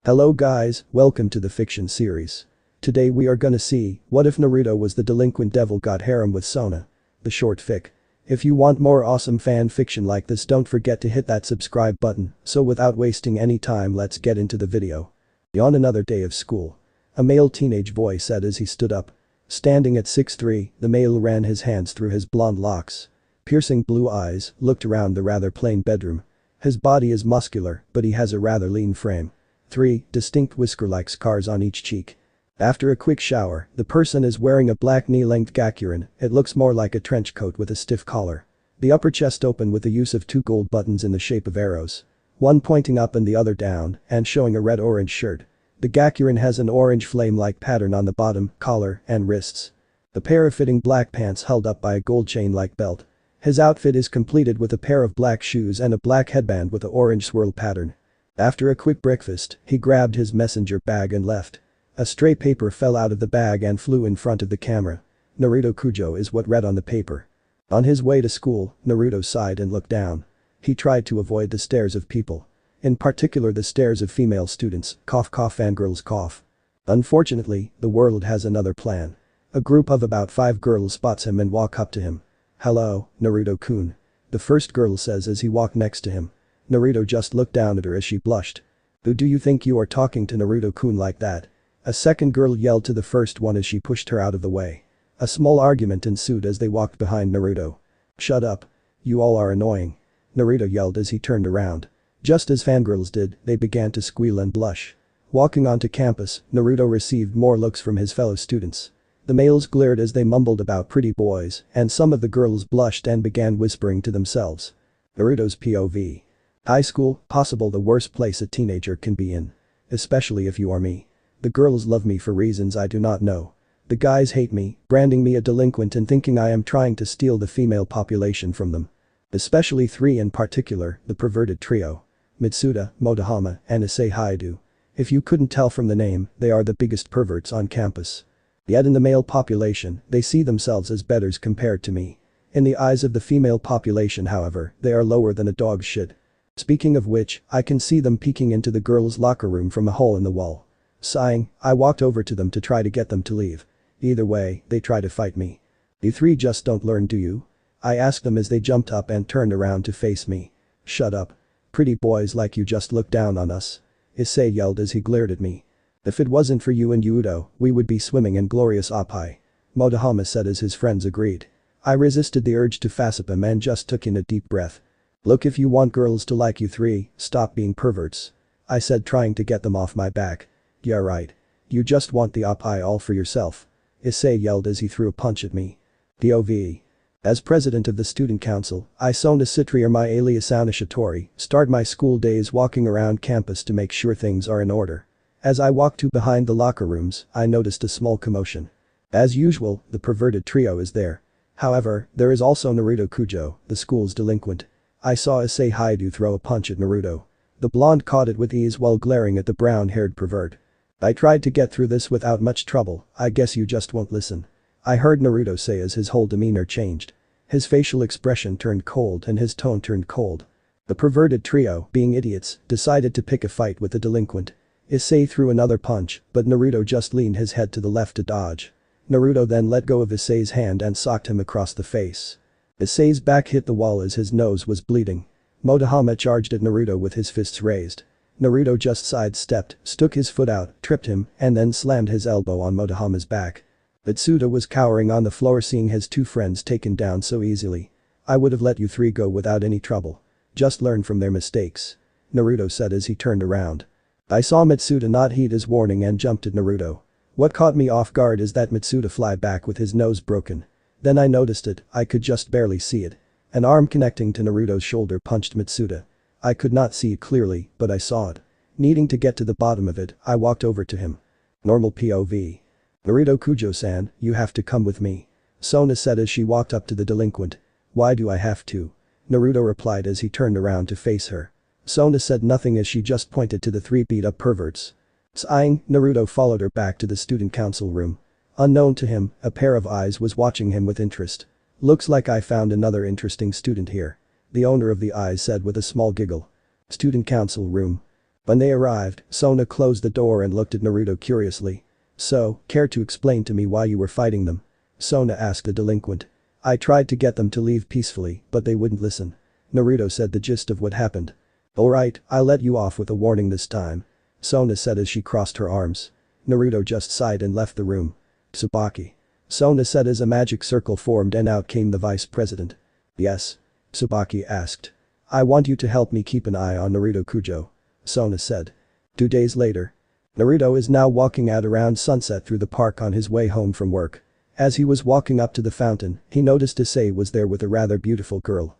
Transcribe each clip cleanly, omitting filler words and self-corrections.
Hello guys, welcome to the fiction series. Today we are gonna see, what if Naruto was the delinquent devil got harem with Sona? The short fic. If you want more awesome fan fiction like this, don't forget to hit that subscribe button. So without wasting any time, let's get into the video. On another day of school. A male teenage boy said as he stood up. Standing at 6'3", the male ran his hands through his blonde locks. Piercing blue eyes, looked around the rather plain bedroom. His body is muscular, but he has a rather lean frame. 3 distinct whisker-like scars on each cheek. After a quick shower, the person is wearing a black knee-length gakurin. It looks more like a trench coat with a stiff collar. The upper chest open with the use of 2 gold buttons in the shape of arrows. One pointing up and the other down, and showing a red-orange shirt. The gakurin has an orange flame-like pattern on the bottom, collar, and wrists. The pair of fitting black pants held up by a gold chain-like belt. His outfit is completed with a pair of black shoes and a black headband with an orange swirl pattern. After a quick breakfast, he grabbed his messenger bag and left. A stray paper fell out of the bag and flew in front of the camera. Naruto Kujo is what read on the paper. On his way to school, Naruto sighed and looked down. He tried to avoid the stares of people. In particular the stares of female students, cough cough and girls cough. Unfortunately, the world has another plan. A group of about 5 girls spots him and walk up to him. "Hello, Naruto-kun," the first girl says as he walked next to him. Naruto just looked down at her as she blushed. "Who do you think you are talking to, Naruto-kun, like that?" A second girl yelled to the first one as she pushed her out of the way. A small argument ensued as they walked behind Naruto. "Shut up. You all are annoying," Naruto yelled as he turned around. Just as fangirls did, they began to squeal and blush. Walking onto campus, Naruto received more looks from his fellow students. The males glared as they mumbled about pretty boys, and some of the girls blushed and began whispering to themselves. Naruto's POV. High school, possible the worst place a teenager can be in. Especially if you are me. The girls love me for reasons I do not know. The guys hate me, branding me a delinquent and thinking I am trying to steal the female population from them. Especially 3 in particular, the perverted trio. Mitsuda, Motohama, and Issei Haidu. If you couldn't tell from the name, they are the biggest perverts on campus. Yet in the male population, they see themselves as betters compared to me. In the eyes of the female population, however, they are lower than a dog's shit. Speaking of which, I can see them peeking into the girls' locker room from a hole in the wall. Sighing, I walked over to them to try to get them to leave. Either way, they try to fight me. "You 3 just don't learn, do you?" I asked them as they jumped up and turned around to face me. "Shut up. Pretty boys like you just look down on us," Issei yelled as he glared at me. "If it wasn't for you and Yudo, we would be swimming in glorious oppai," Motohama said as his friends agreed. I resisted the urge to fassip him and just took in a deep breath. "Look, if you want girls to like you 3, stop being perverts," I said, trying to get them off my back. "Yeah right. You just want the oppai all for yourself," Issei yelled as he threw a punch at me. POV. As president of the student council, I, Sona Sitri, or my alias Sona Shitori, start my school days walking around campus to make sure things are in order. As I walked to behind the locker rooms, I noticed a small commotion. As usual, the perverted trio is there. However, there is also Naruto Kujo, the school's delinquent. I saw Issei Haidu throw a punch at Naruto. The blonde caught it with ease while glaring at the brown-haired pervert. "I tried to get through this without much trouble, I guess you just won't listen," I heard Naruto say as his whole demeanor changed. His facial expression turned cold and his tone turned cold. The perverted trio, being idiots, decided to pick a fight with the delinquent. Issei threw another punch, but Naruto just leaned his head to the left to dodge. Naruto then let go of Issei's hand and socked him across the face. Issei's back hit the wall as his nose was bleeding. Motohama charged at Naruto with his fists raised. Naruto just sidestepped, stuck his foot out, tripped him, and then slammed his elbow on Motohama's back. Mitsuda was cowering on the floor seeing his 2 friends taken down so easily. "I would have let you 3 go without any trouble. Just learn from their mistakes," Naruto said as he turned around. I saw Mitsuda not heed his warning and jumped at Naruto. What caught me off guard is that Mitsuda fly back with his nose broken. Then I noticed it, I could just barely see it. An arm connecting to Naruto's shoulder punched Mitsuda. I could not see it clearly, but I saw it. Needing to get to the bottom of it, I walked over to him. Normal POV. "Naruto Kujo-san, you have to come with me," Sona said as she walked up to the delinquent. "Why do I have to?" Naruto replied as he turned around to face her. Sona said nothing as she just pointed to the 3 beat-up perverts. Sighing, Naruto followed her back to the student council room. Unknown to him, a pair of eyes was watching him with interest. "Looks like I found another interesting student here," the owner of the eyes said with a small giggle. Student council room. When they arrived, Sona closed the door and looked at Naruto curiously. "So, care to explain to me why you were fighting them?" Sona asked the delinquent. "I tried to get them to leave peacefully, but they wouldn't listen." Naruto said the gist of what happened. "Alright, I'll let you off with a warning this time," Sona said as she crossed her arms. Naruto just sighed and left the room. "Tsubaki," Sona said as a magic circle formed and out came the vice president. "Yes?" Tsubaki asked. "I want you to help me keep an eye on Naruto Kujo," Sona said. 2 days later. Naruto is now walking out around sunset through the park on his way home from work. As he was walking up to the fountain, he noticed Issei was there with a rather beautiful girl.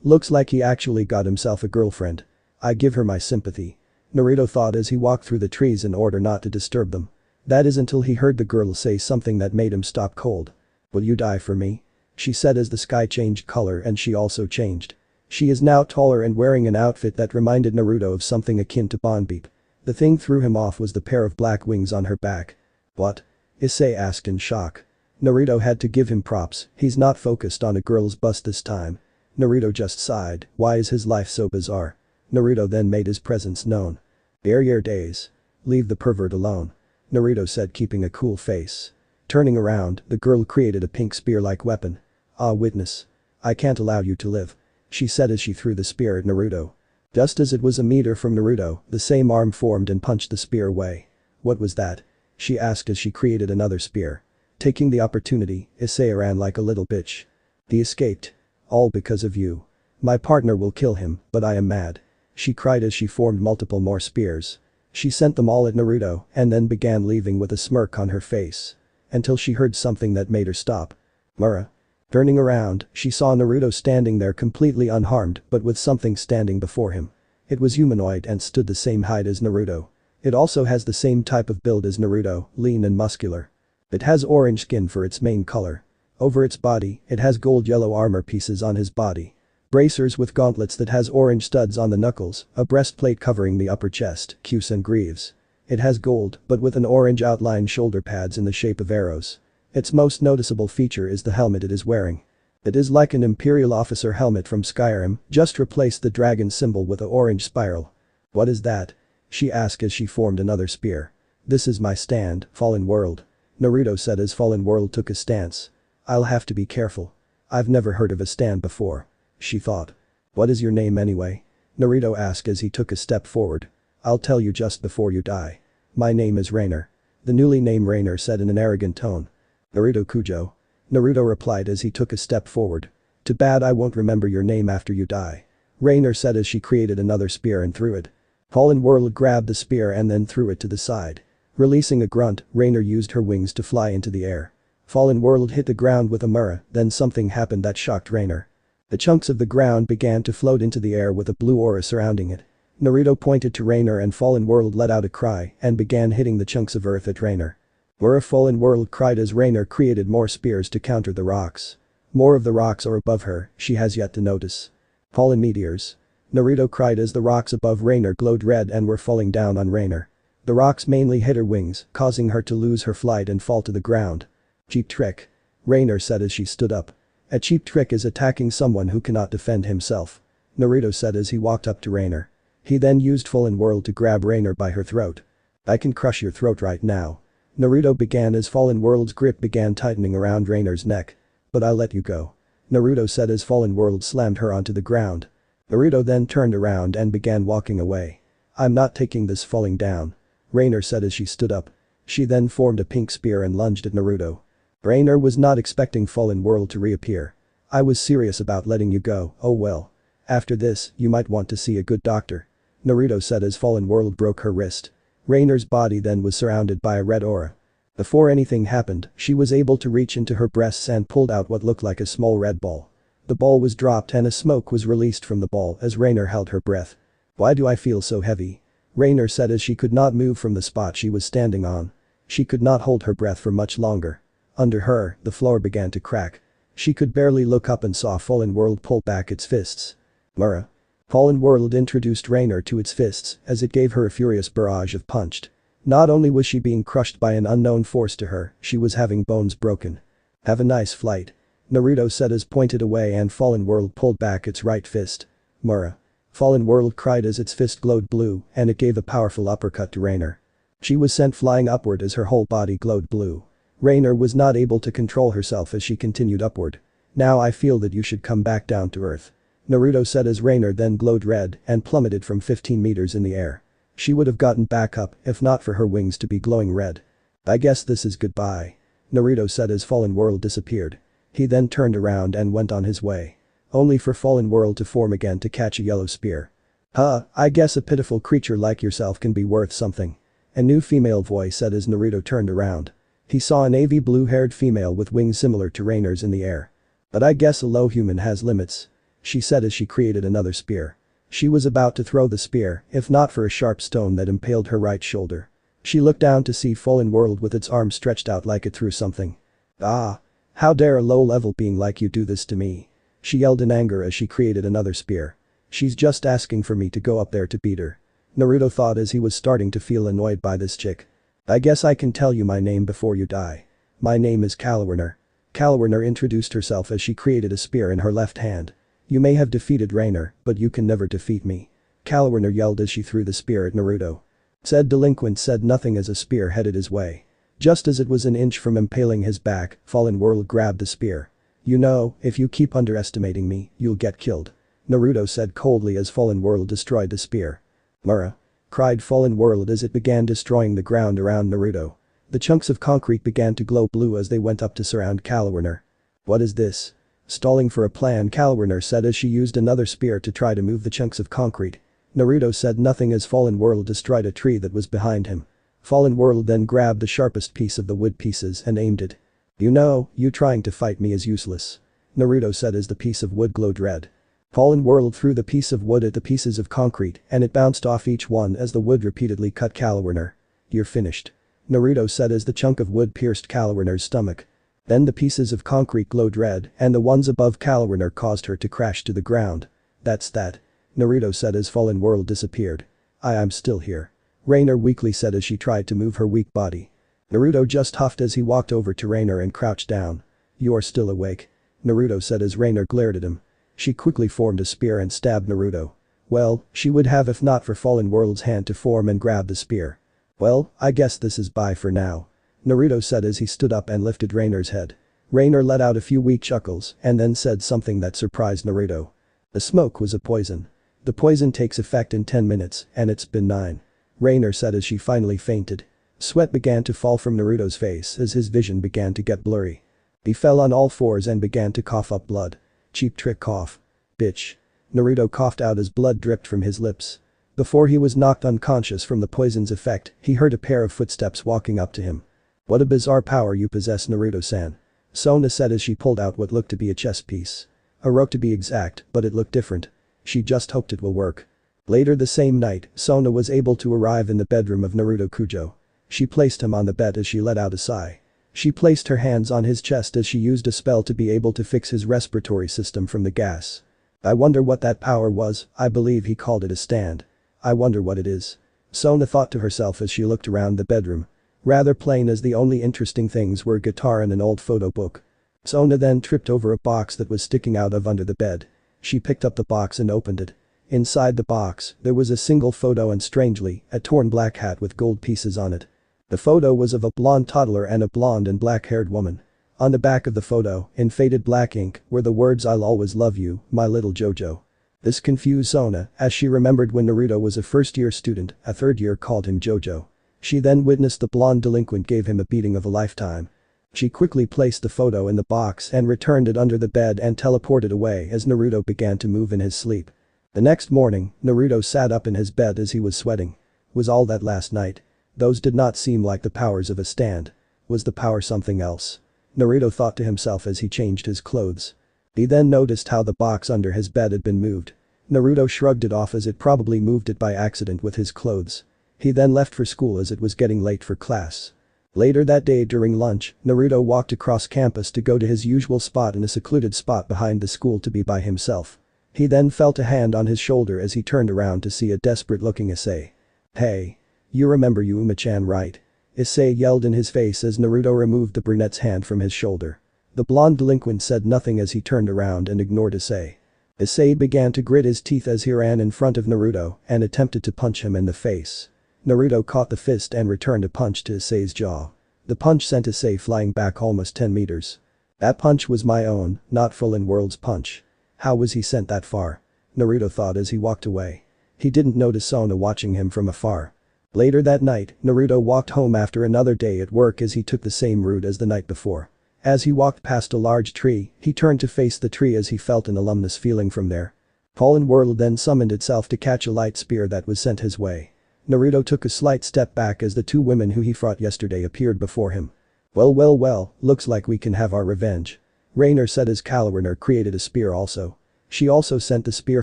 Looks like he actually got himself a girlfriend. I give her my sympathy," Naruto thought as he walked through the trees in order not to disturb them. That is until he heard the girl say something that made him stop cold. "Will you die for me?" she said as the sky changed color and she also changed. She is now taller and wearing an outfit that reminded Naruto of something akin to Bonbeep. The thing threw him off was the pair of black wings on her back. "What?" Issei asked in shock. Naruto had to give him props, he's not focused on a girl's bust this time. Naruto just sighed, why is his life so bizarre? Naruto then made his presence known. "Yare Daze. Leave the pervert alone," Naruto said keeping a cool face. Turning around, the girl created a pink spear-like weapon. Witness. I can't allow you to live," she said as she threw the spear at Naruto. Just as it was a meter from Naruto, the same arm formed and punched the spear away. "What was that?" she asked as she created another spear. Taking the opportunity, Issei ran like a little bitch. "He escaped. All because of you. My partner will kill him, but I am mad," she cried as she formed multiple more spears. She sent them all at Naruto and then began leaving with a smirk on her face. Until she heard something that made her stop. "Mura." Turning around, she saw Naruto standing there completely unharmed but with something standing before him. It was humanoid and stood the same height as Naruto. It also has the same type of build as Naruto, lean and muscular. It has orange skin for its main color. Over its body, it has gold-yellow armor pieces on his body. Bracers with gauntlets that has orange studs on the knuckles, a breastplate covering the upper chest, cuffs and greaves. It has gold, but with an orange outline shoulder pads in the shape of arrows. Its most noticeable feature is the helmet it is wearing. It is like an Imperial officer helmet from Skyrim, just replace the dragon symbol with a orange spiral. "What is that?" she asked as she formed another spear. "This is my stand, Fallen World," Naruto said as Fallen World took a stance. "I'll have to be careful. I've never heard of a stand before," she thought. "What is your name anyway?" Naruto asked as he took a step forward. "I'll tell you just before you die. My name is Rainer," the newly named Rainer said in an arrogant tone. "Naruto Kujo," Naruto replied as he took a step forward. "Too bad I won't remember your name after you die," Rainer said as she created another spear and threw it. Fallen World grabbed the spear and then threw it to the side. Releasing a grunt, Rainer used her wings to fly into the air. Fallen World hit the ground with a Mura, then something happened that shocked Rainer. The chunks of the ground began to float into the air with a blue aura surrounding it. Naruto pointed to Rainer and Fallen World let out a cry and began hitting the chunks of earth at Rainer. "Mura!" Fallen World cried as Rainer created more spears to counter the rocks. More of the rocks are above her, she has yet to notice. "Fallen meteors!" Naruto cried as the rocks above Rainer glowed red and were falling down on Rainer. The rocks mainly hit her wings, causing her to lose her flight and fall to the ground. "Cheap trick," Rainer said as she stood up. "A cheap trick is attacking someone who cannot defend himself," Naruto said as he walked up to Rainer. He then used Fallen World to grab Rainer by her throat. "I can crush your throat right now," Naruto began as Fallen World's grip began tightening around Rainer's neck. "But I'll let you go," Naruto said as Fallen World slammed her onto the ground. Naruto then turned around and began walking away. "I'm not taking this falling down," Rainer said as she stood up. She then formed a pink spear and lunged at Naruto. Rainer was not expecting Fallen World to reappear. "I was serious about letting you go, oh well. After this, you might want to see a good doctor," Naruto said as Fallen World broke her wrist. Rainer's body then was surrounded by a red aura. Before anything happened, she was able to reach into her breasts and pulled out what looked like a small red ball. The ball was dropped and a smoke was released from the ball as Rainer held her breath. "Why do I feel so heavy?" Rainer said as she could not move from the spot she was standing on. She could not hold her breath for much longer. Under her, the floor began to crack. She could barely look up and saw Fallen World pull back its fists. "Mura!" Fallen World introduced Rainer to its fists as it gave her a furious barrage of punched. Not only was she being crushed by an unknown force to her, she was having bones broken. "Have a nice flight," Naruto said as pointed away and Fallen World pulled back its right fist. "Mura!" Fallen World cried as its fist glowed blue and it gave a powerful uppercut to Rainer. She was sent flying upward as her whole body glowed blue. Rainer was not able to control herself as she continued upward. Now I feel that you should come back down to earth. Naruto said as Rainer then glowed red and plummeted from 15 meters in the air. She would have gotten back up if not for her wings to be glowing red. I guess this is goodbye. Naruto said as Fallen World disappeared. He then turned around and went on his way. Only for Fallen World to form again to catch a yellow spear. I guess a pitiful creature like yourself can be worth something. A new female voice said as Naruto turned around. He saw a navy blue-haired female with wings similar to Rainer's in the air. But I guess a low human has limits. She said as she created another spear. She was about to throw the spear if not for a sharp stone that impaled her right shoulder. She looked down to see Fallen World with its arms stretched out like it threw something. How dare a low-level being like you do this to me? She yelled in anger as she created another spear. She's just asking for me to go up there to beat her. Naruto thought as he was starting to feel annoyed by this chick. I guess I can tell you my name before you die. My name is Calawerner. Calawerner introduced herself as she created a spear in her left hand. You may have defeated Rainer, but you can never defeat me. Calawerner yelled as she threw the spear at Naruto. Said Delinquent said nothing as a spear headed his way. Just as it was an inch from impaling his back, Fallen World grabbed the spear. You know, if you keep underestimating me, you'll get killed. Naruto said coldly as Fallen World destroyed the spear. Mura! Cried Fallen World as it began destroying the ground around Naruto. The chunks of concrete began to glow blue as they went up to surround Calawerner. What is this? Stalling for a plan, Calawerner said as she used another spear to try to move the chunks of concrete. Naruto said nothing as Fallen World destroyed a tree that was behind him. Fallen World then grabbed the sharpest piece of the wood pieces and aimed it. You know, you trying to fight me is useless. Naruto said as the piece of wood glowed red. Fallen World threw the piece of wood at the pieces of concrete and it bounced off each one as the wood repeatedly cut Calawerner. You're finished. Naruto said as the chunk of wood pierced Calawerner's stomach. Then the pieces of concrete glowed red and the ones above Calawerner caused her to crash to the ground. That's that. Naruto said as Fallen World disappeared. I'm still here. Rainer weakly said as she tried to move her weak body. Naruto just huffed as he walked over to Rainer and crouched down. You are still awake. Naruto said as Rainer glared at him. She quickly formed a spear and stabbed Naruto. Well, she would have if not for Fallen World's hand to form and grab the spear. Well, I guess this is bye for now. Naruto said as he stood up and lifted Rainer's head. Rainer let out a few weak chuckles and then said something that surprised Naruto. The smoke was a poison. The poison takes effect in 10 minutes and it's been 9. Rainer said as she finally fainted. Sweat began to fall from Naruto's face as his vision began to get blurry. He fell on all fours and began to cough up blood. Cheap trick cough. Bitch. Naruto coughed out as blood dripped from his lips. Before he was knocked unconscious from the poison's effect, he heard a pair of footsteps walking up to him. What a bizarre power you possess, Naruto-san. Sona said as she pulled out what looked to be a chess piece. A rook to be exact, but it looked different. She just hoped it will work. Later the same night, Sona was able to arrive in the bedroom of Naruto Kujo. She placed him on the bed as she let out a sigh. She placed her hands on his chest as she used a spell to be able to fix his respiratory system from the gas. I wonder what that power was. I believe he called it a stand. I wonder what it is. Sona thought to herself as she looked around the bedroom. Rather plain as the only interesting things were a guitar and an old photo book. Sona then tripped over a box that was sticking out of under the bed. She picked up the box and opened it. Inside the box, there was a single photo and strangely, a torn black hat with gold pieces on it. The photo was of a blonde toddler and a blonde and black-haired woman. On the back of the photo, in faded black ink, were the words "I'll always love you, my little Jojo." This confused Sona, as she remembered when Naruto was a first-year student, a third-year called him Jojo. She then witnessed the blonde delinquent gave him a beating of a lifetime. She quickly placed the photo in the box and returned it under the bed and teleported away as Naruto began to move in his sleep. The next morning, Naruto sat up in his bed as he was sweating. Was all that last night? Those did not seem like the powers of a stand. Was the power something else? Naruto thought to himself as he changed his clothes. He then noticed how the box under his bed had been moved. Naruto shrugged it off as it probably moved it by accident with his clothes. He then left for school as it was getting late for class. Later that day during lunch, Naruto walked across campus to go to his usual spot in a secluded spot behind the school to be by himself. He then felt a hand on his shoulder as he turned around to see a desperate-looking Issei. Hey. You remember Uma-chan, right? Issei yelled in his face as Naruto removed the brunette's hand from his shoulder. The blonde delinquent said nothing as he turned around and ignored Issei. Issei began to grit his teeth as he ran in front of Naruto and attempted to punch him in the face. Naruto caught the fist and returned a punch to Issei's jaw. The punch sent Issei flying back almost 10 meters. That punch was my own, not Fallen World's punch. How was he sent that far? Naruto thought as he walked away. He didn't notice Sona watching him from afar. Later that night, Naruto walked home after another day at work as he took the same route as the night before. As he walked past a large tree, he turned to face the tree as he felt an ominous feeling from there. Fallen World then summoned itself to catch a light spear that was sent his way. Naruto took a slight step back as the two women who he fought yesterday appeared before him. Well, looks like we can have our revenge. Rainer said as Kaloriner created a spear also. She also sent the spear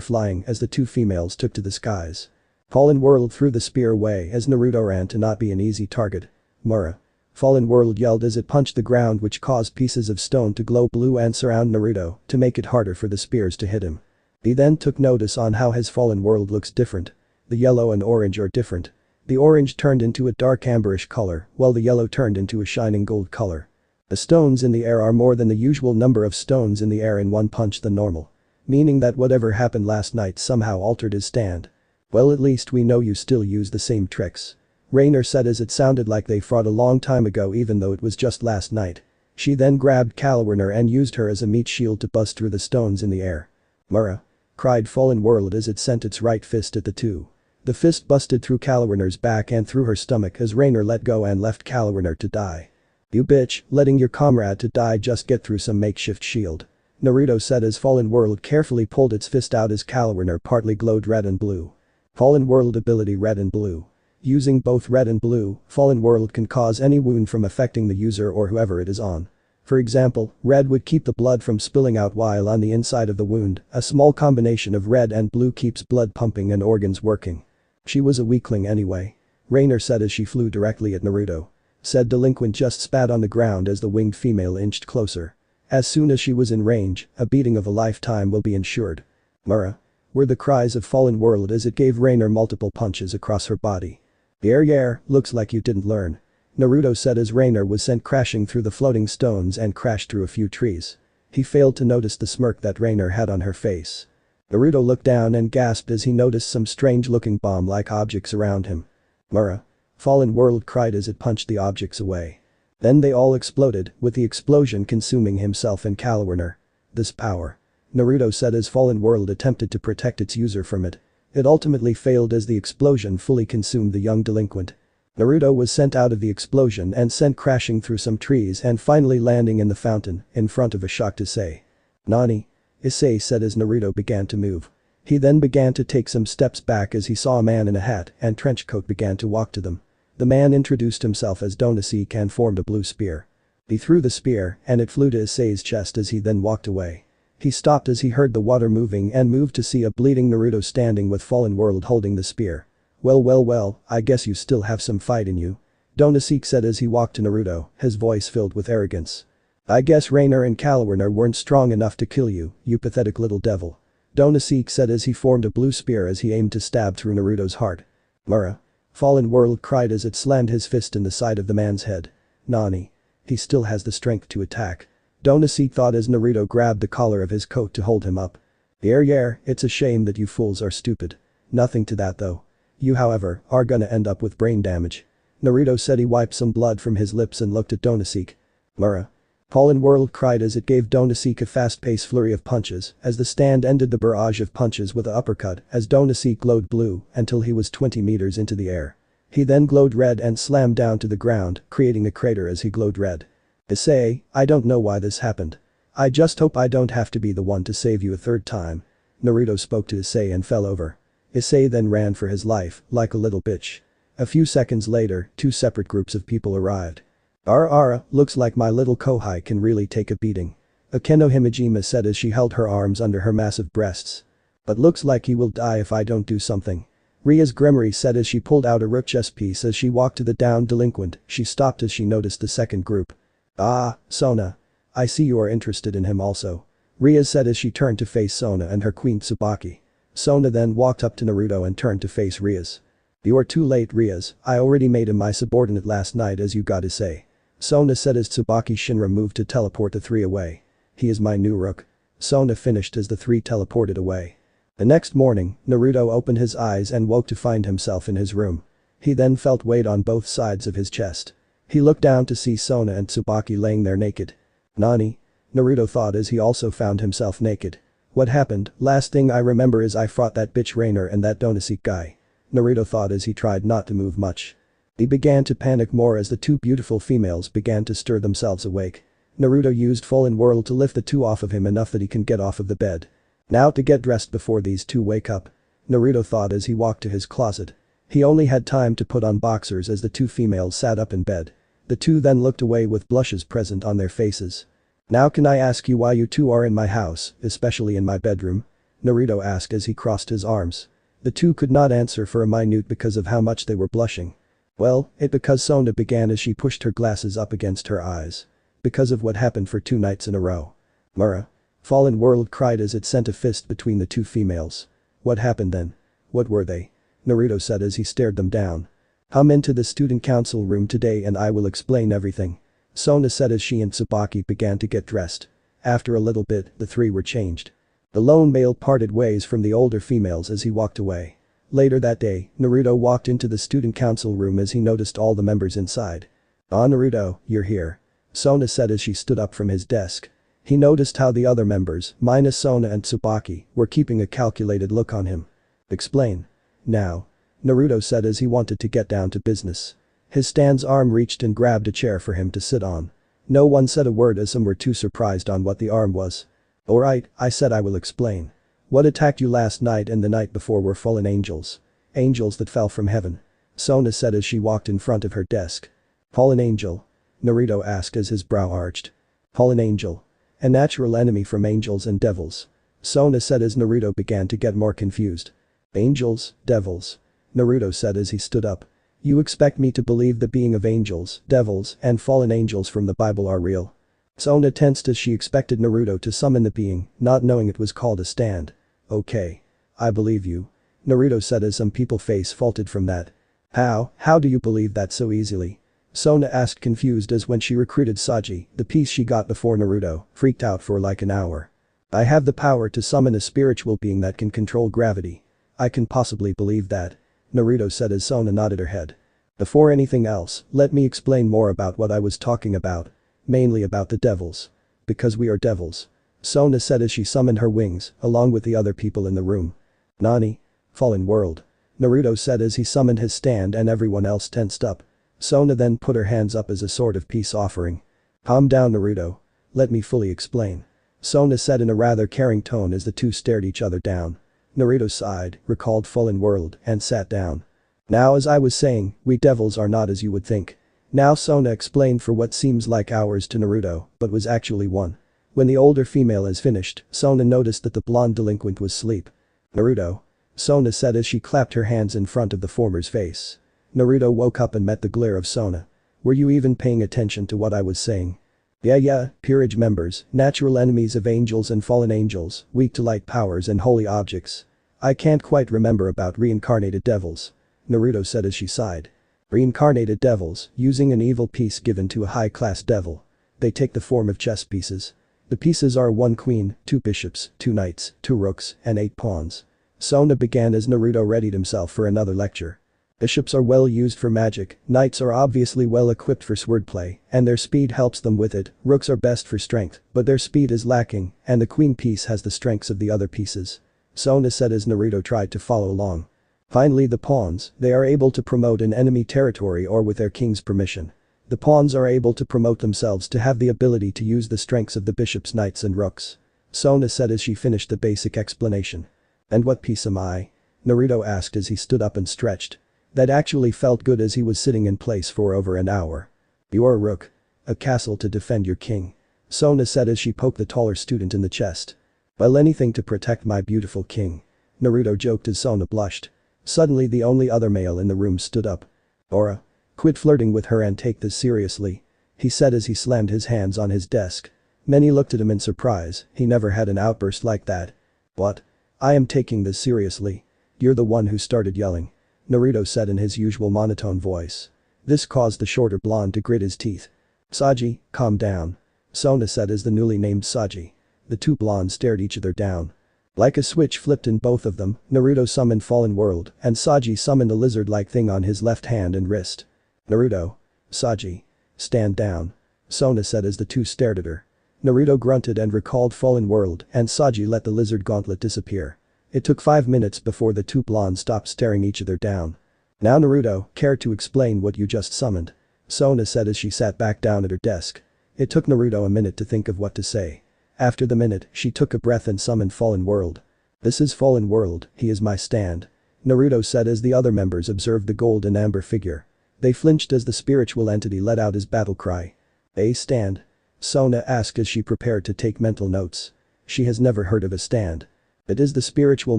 flying as the two females took to the skies. Fallen World threw the spear away as Naruto ran to not be an easy target. Mura. Fallen World yelled as it punched the ground, which caused pieces of stone to glow blue and surround Naruto to make it harder for the spears to hit him. He then took notice on how his Fallen World looks different. The yellow and orange are different. The orange turned into a dark amberish color while the yellow turned into a shining gold color. The stones in the air are more than the usual number of stones in the air in one punch than normal. Meaning that whatever happened last night somehow altered his stand. Well, at least we know you still use the same tricks. Rainer said as it sounded like they fought a long time ago even though it was just last night. She then grabbed Kaloriner and used her as a meat shield to bust through the stones in the air. Mura. Cried Fallen World as it sent its right fist at the two. The fist busted through Kaloriner's back and through her stomach as Rainer let go and left Kaloriner to die. You bitch, letting your comrade to die, just get through some makeshift shield. Naruto said as Fallen World carefully pulled its fist out as Kaloriner partly glowed red and blue. Fallen World ability red and blue. Using both red and blue, Fallen World can cause any wound from affecting the user or whoever it is on. For example, red would keep the blood from spilling out while on the inside of the wound. A small combination of red and blue keeps blood pumping and organs working. She was a weakling anyway. Rainer said as she flew directly at Naruto. Said Delinquent just spat on the ground as the winged female inched closer. As soon as she was in range, a beating of a lifetime will be ensured. Mura. Were the cries of Fallen World as it gave Rainer multiple punches across her body. Yare, looks like you didn't learn. Naruto said as Rainer was sent crashing through the floating stones and crashed through a few trees. He failed to notice the smirk that Rainer had on her face. Naruto looked down and gasped as he noticed some strange-looking bomb-like objects around him. Mura. Fallen World cried as it punched the objects away. Then they all exploded, with the explosion consuming himself and Kaloriner. This power. Naruto said as Fallen World attempted to protect its user from it. It ultimately failed as the explosion fully consumed the young delinquent. Naruto was sent out of the explosion and sent crashing through some trees and finally landing in the fountain, in front of a shocked Issei. Nani? Issei said as Naruto began to move. He then began to take some steps back as he saw a man in a hat and trench coat began to walk to them. The man introduced himself as Donasek and formed a blue spear. He threw the spear and it flew to Issei's chest as he then walked away. He stopped as he heard the water moving and moved to see a bleeding Naruto standing with Fallen World holding the spear. Well, I guess you still have some fight in you. Donasek said as he walked to Naruto, his voice filled with arrogance. I guess Rainer and Kaloriner weren't strong enough to kill you, you pathetic little devil. Donasek said as he formed a blue spear as he aimed to stab through Naruto's heart. Mura. Fallen World cried as it slammed his fist in the side of the man's head. Nani. He still has the strength to attack. Donasek thought as Naruto grabbed the collar of his coat to hold him up. Yare, it's a shame that you fools are stupid. Nothing to that though. You however, are gonna end up with brain damage. Naruto said he wiped some blood from his lips and looked at Donasek. Mura. Fallen World cried as it gave Donasek a fast-paced flurry of punches as the stand ended the barrage of punches with an uppercut as Donasek glowed blue until he was 20 meters into the air. He then glowed red and slammed down to the ground, creating a crater as he glowed red. Issei, I don't know why this happened. I just hope I don't have to be the one to save you a third time. Naruto spoke to Issei and fell over. Issei then ran for his life, like a little bitch. A few seconds later, two separate groups of people arrived. Ara, looks like my little Kohai can really take a beating. Akeno Himejima said as she held her arms under her massive breasts. But looks like he will die if I don't do something. Ria's Gremory said as she pulled out a rook chess piece as she walked to the downed delinquent. She stopped as she noticed the second group. Ah, Sona. I see you are interested in him also. Ria said as she turned to face Sona and her queen Tsubaki. Sona then walked up to Naruto and turned to face Rias. You are too late, Rias, I already made him my subordinate last night as you got to say. Sona said as Tsubaki Shinra moved to teleport the three away. He is my new rook. Sona finished as the three teleported away. The next morning, Naruto opened his eyes and woke to find himself in his room. He then felt weight on both sides of his chest. He looked down to see Sona and Tsubaki laying there naked. Nani? Naruto thought as he also found himself naked. What happened? Last thing I remember is I fought that bitch Rainer and that Donaseek guy. Naruto thought as he tried not to move much. He began to panic more as the two beautiful females began to stir themselves awake. Naruto used Fallen World to lift the two off of him enough that he can get off of the bed. Now to get dressed before these two wake up. Naruto thought as he walked to his closet. He only had time to put on boxers as the two females sat up in bed. The two then looked away with blushes present on their faces. Now can I ask you why you two are in my house, especially in my bedroom? Naruto asked as he crossed his arms. The two could not answer for a minute because of how much they were blushing. Well, because Sona began as she pushed her glasses up against her eyes. Because of what happened for 2 nights in a row. Mura. Fallen World cried as it sent a fist between the two females. What happened then? What were they? Naruto said as he stared them down. Come into the student council room today and I will explain everything. Sona said as she and Tsubaki began to get dressed. After a little bit, the three were changed. The lone male parted ways from the older females as he walked away. Later that day, Naruto walked into the student council room as he noticed all the members inside. Ah, Naruto, you're here. Sona said as she stood up from his desk. He noticed how the other members, minus Sona and Tsubaki, were keeping a calculated look on him. Explain. Now. Naruto said as he wanted to get down to business. His stand's arm reached and grabbed a chair for him to sit on. No one said a word as some were too surprised on what the arm was. Alright, I said I will explain. What attacked you last night and the night before were fallen angels. Angels that fell from heaven. Sona said as she walked in front of her desk. Fallen angel? Naruto asked as his brow arched. Fallen angel. A natural enemy from angels and devils. Sona said as Naruto began to get more confused. Angels, devils. Naruto said as he stood up. You expect me to believe the being of angels, devils, and fallen angels from the Bible are real? Sona tensed as she expected Naruto to summon the being, not knowing it was called a stand. Okay. I believe you. Naruto said as some people's face faulted from that. How do you believe that so easily? Sona asked confused as when she recruited Saji, the piece she got before Naruto, freaked out for like an hour. I have the power to summon a spiritual being that can control gravity. I can possibly believe that. Naruto said as Sona nodded her head. Before anything else, let me explain more about what I was talking about. Mainly about the devils. Because we are devils. Sona said as she summoned her wings, along with the other people in the room. Nani? Fallen World. Naruto said as he summoned his stand and everyone else tensed up. Sona then put her hands up as a sort of peace offering. Calm down Naruto. Let me fully explain. Sona said in a rather caring tone as the two stared each other down. Naruto sighed, recalled Fallen World, and sat down. Now as I was saying, we devils are not as you would think. Now Sona explained for what seems like hours to Naruto, but was actually one. When the older female has finished, Sona noticed that the blonde delinquent was asleep. Naruto. Sona said as she clapped her hands in front of the former's face. Naruto woke up and met the glare of Sona. Were you even paying attention to what I was saying? Yeah, Peerage members, natural enemies of angels and fallen angels, weak to light powers and holy objects. I can't quite remember about reincarnated devils. Naruto said as she sighed. Reincarnated devils, using an evil piece given to a high-class devil. They take the form of chess pieces. The pieces are 1 queen, 2 bishops, 2 knights, 2 rooks, and 8 pawns. Sona began as Naruto readied himself for another lecture. Bishops are well used for magic, knights are obviously well equipped for swordplay, and their speed helps them with it, rooks are best for strength, but their speed is lacking, and the queen piece has the strengths of the other pieces. Sona said as Naruto tried to follow along. Finally the pawns, they are able to promote in enemy territory or with their king's permission. The pawns are able to promote themselves to have the ability to use the strengths of the bishops, knights and rooks. Sona said as she finished the basic explanation. And what piece am I? Naruto asked as he stood up and stretched. That actually felt good as he was sitting in place for over an hour. You're a rook. A castle to defend your king. Sona said as she poked the taller student in the chest. Well, anything to protect my beautiful king. Naruto joked as Sona blushed. Suddenly the only other male in the room stood up. Aura. Quit flirting with her and take this seriously. He said as he slammed his hands on his desk. Many looked at him in surprise, he never had an outburst like that. What? I am taking this seriously. You're the one who started yelling. Naruto said in his usual monotone voice. This caused the shorter blonde to grit his teeth. Saji, calm down. Sona said as the newly named Saji. The two blondes stared each other down. Like a switch flipped in both of them, Naruto summoned Fallen World and Saji summoned a lizard-like thing on his left hand and wrist. Naruto. Saji. Stand down. Sona said as the two stared at her. Naruto grunted and recalled Fallen World and Saji let the lizard gauntlet disappear. It took 5 minutes before the two blondes stopped staring each other down. Now Naruto, care to explain what you just summoned? Sona said as she sat back down at her desk. It took Naruto a minute to think of what to say. After the minute, she took a breath and summoned Fallen World. This is Fallen World, he is my stand. Naruto said as the other members observed the gold and amber figure. They flinched as the spiritual entity let out his battle cry. A stand? Sona asked as she prepared to take mental notes. She has never heard of a stand. It is the spiritual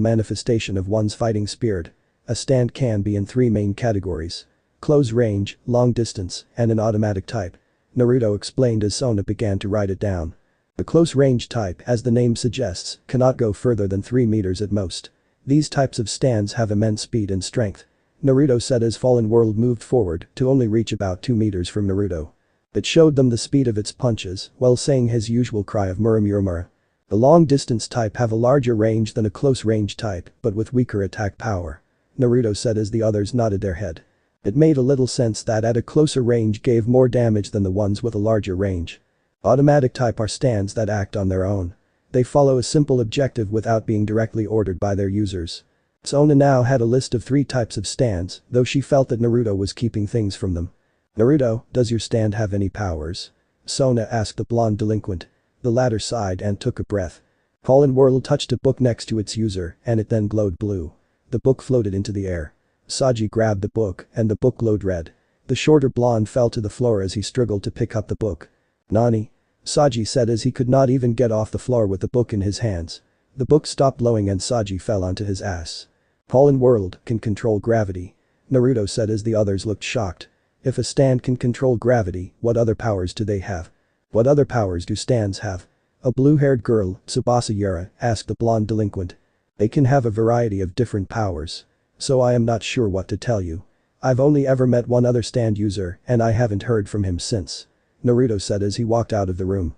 manifestation of one's fighting spirit. A stand can be in 3 main categories. Close range, long distance, and an automatic type. Naruto explained as Sona began to write it down. The close range type, as the name suggests, cannot go further than 3 meters at most. These types of stands have immense speed and strength. Naruto said as Fallen World moved forward to only reach about 2 meters from Naruto. It showed them the speed of its punches while saying his usual cry of Muramura. The long distance type have a larger range than a close range type but with weaker attack power. Naruto said as the others nodded their head. It made a little sense that at a closer range gave more damage than the ones with a larger range. Automatic type are stands that act on their own. They follow a simple objective without being directly ordered by their users. Sona now had a list of 3 types of stands, though she felt that Naruto was keeping things from them. Naruto, does your stand have any powers? Sona asked the blonde delinquent. The latter sighed and took a breath. Fallen World touched a book next to its user and it then glowed blue. The book floated into the air. Saji grabbed the book and the book glowed red. The shorter blonde fell to the floor as he struggled to pick up the book. Nani? Saji said as he could not even get off the floor with the book in his hands. The book stopped blowing and Saji fell onto his ass. Fallen World can control gravity. Naruto said as the others looked shocked. If a stand can control gravity, what other powers do they have? What other powers do stands have? A blue-haired girl, Tsubasa Yare, asked the blonde delinquent. They can have a variety of different powers. So I am not sure what to tell you. I've only ever met one other stand user and I haven't heard from him since. Naruto said as he walked out of the room.